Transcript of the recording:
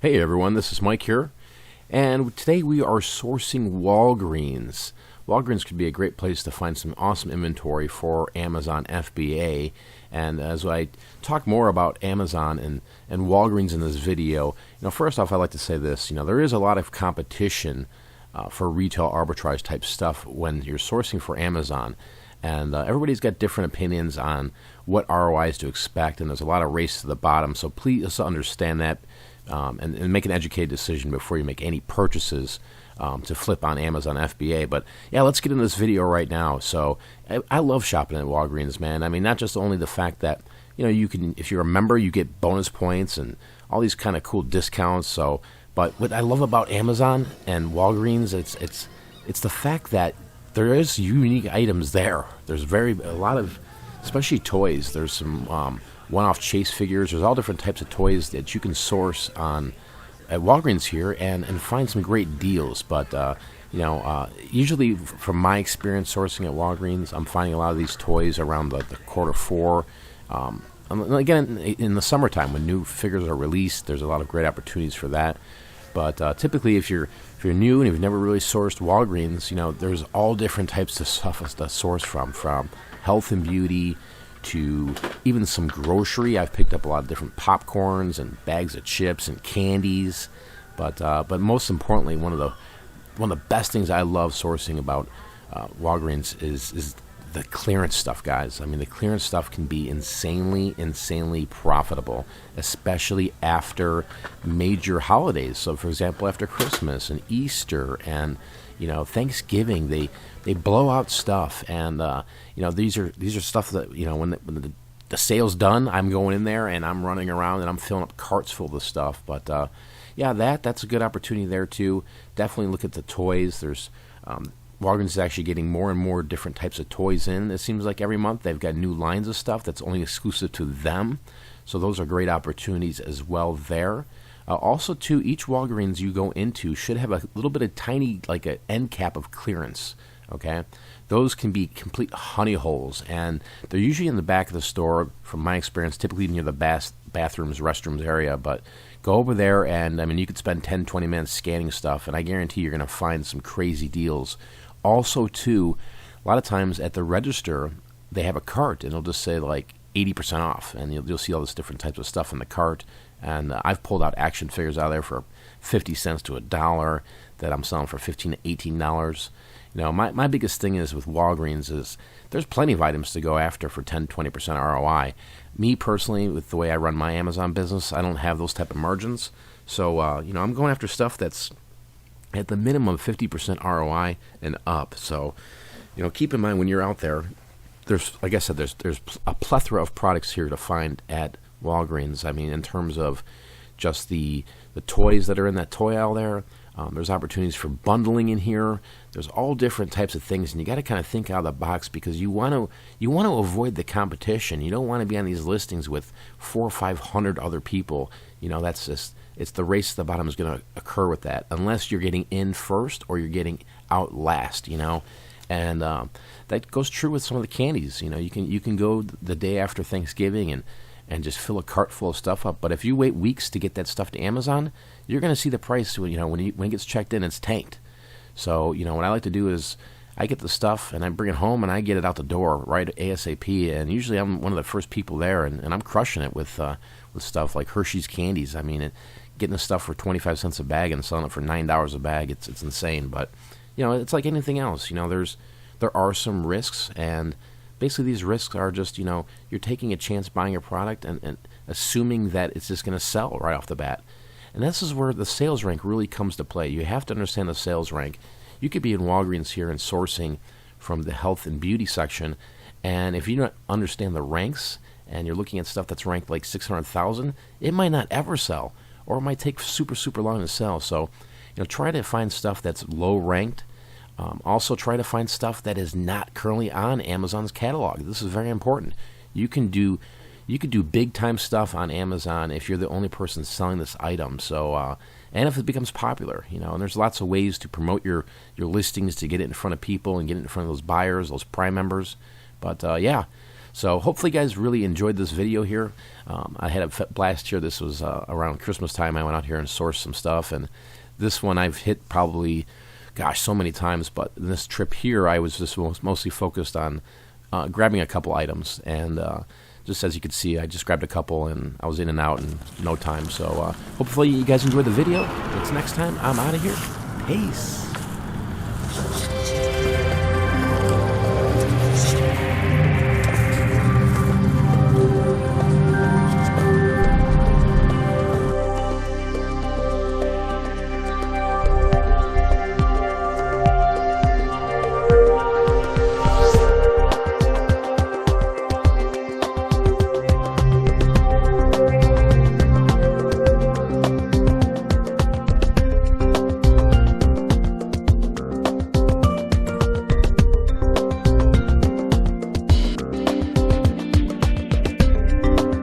Hey everyone, this is Mike here, and today we are sourcing Walgreens. Walgreens could be a great place to find some awesome inventory for Amazon FBA. And as I talk more about Amazon and Walgreens in this video, first off, I'd like to say this. There is a lot of competition for retail arbitrage type stuff when you're sourcing for Amazon. And everybody's got different opinions on what ROIs to expect, and there's a lot of race to the bottom. So please understand that. And make an educated decision before you make any purchases to flip on Amazon FBA. But yeah, let's get into this video right now. So I love shopping at Walgreens, man. I mean, not just only the fact that you can, if you're a member, you get bonus points and all these kind of cool discounts. So, but what I love about Amazon and Walgreens, it's the fact that there is unique items there. There's a lot of, especially toys. There's some one-off chase figures. There's all different types of toys that you can source at Walgreens here and find some great deals. But usually from my experience sourcing at Walgreens, I'm finding a lot of these toys around the quarter four. Again, in the summertime when new figures are released, there's a lot of great opportunities for that. But typically, if you're new and you've never really sourced Walgreens, there's all different types of stuff to source from health and beauty to even some grocery. I've picked up a lot of different popcorns and bags of chips and candies, but most importantly, one of the best things I love sourcing about Walgreens is the clearance stuff, guys. I mean, the clearance stuff can be insanely profitable, especially after major holidays. So, for example, after Christmas and Easter and Thanksgiving, they blow out stuff, and these are stuff that when the sale's done, I'm going in there and I'm running around and I'm filling up carts full of stuff. But yeah, that's a good opportunity there too. Definitely look at the toys. There's Walgreens is actually getting more and more different types of toys in. It seems like every month they've got new lines of stuff that's only exclusive to them. So those are great opportunities as well there. Also, too, each Walgreens you go into should have a little bit of tiny, like an end cap of clearance, okay? Those can be complete honey holes, and they're usually in the back of the store, from my experience, typically near the bathrooms, restrooms area. But go over there, and, I mean, you could spend 10, 20 minutes scanning stuff, and I guarantee you're going to find some crazy deals. Also, too, a lot of times at the register, they have a cart, and it'll just say, like, 80% off, and you'll see all this different types of stuff in the cart. And I've pulled out action figures out of there for 50 cents to $1 that I'm selling for $15 to $18. My biggest thing is with Walgreens is there's plenty of items to go after for 10, 20% ROI. Me personally, with the way I run my Amazon business, I don't have those type of margins. So, I'm going after stuff that's at the minimum 50% ROI and up. So, keep in mind when you're out there, there's, like I said, there's a plethora of products here to find at Walgreens. I mean, in terms of just the toys that are in that toy aisle there, there's opportunities for bundling in here. There's all different types of things, and you got to kind of think out of the box because you want to avoid the competition. You don't want to be on these listings with 400 or 500 other people. That's just, it's the race to the bottom is going to occur with that, unless you're getting in first or you're getting out last. And that goes true with some of the candies. You can go the day after Thanksgiving and just fill a cart full of stuff up. But if you wait weeks to get that stuff to Amazon, you're going to see the price when it gets checked in, it's tanked. So what I like to do is I get the stuff and I bring it home and I get it out the door right ASAP. And usually I'm one of the first people there, and I'm crushing it with stuff like Hershey's candies. I mean, getting the stuff for 25 cents a bag and selling it for $9 a bag, it's insane. But it's like anything else. There are some risks, and basically these risks are just, you're taking a chance buying a product and assuming that it's just going to sell right off the bat. And this is where the sales rank really comes to play. You have to understand the sales rank. You could be in Walgreens here and sourcing from the health and beauty section, and if you don't understand the ranks and you're looking at stuff that's ranked like 600,000, it might not ever sell, or it might take super long to sell. So, try to find stuff that's low ranked. Also, try to find stuff that is not currently on Amazon's catalog. This is very important. You can do big time stuff on Amazon if you're the only person selling this item. So, and if it becomes popular, and there's lots of ways to promote your listings to get it in front of people and get it in front of those buyers, those Prime members. But yeah, So hopefully you guys really enjoyed this video here. I had a blast here. This was around Christmas time. I went out here and sourced some stuff, and this one I've hit probably, gosh, so many times. But in this trip here, I was just mostly focused on grabbing a couple items, and just as you can see, I just grabbed a couple, and I was in and out in no time. So hopefully you guys enjoyed the video. Until next time, I'm out of here. Peace.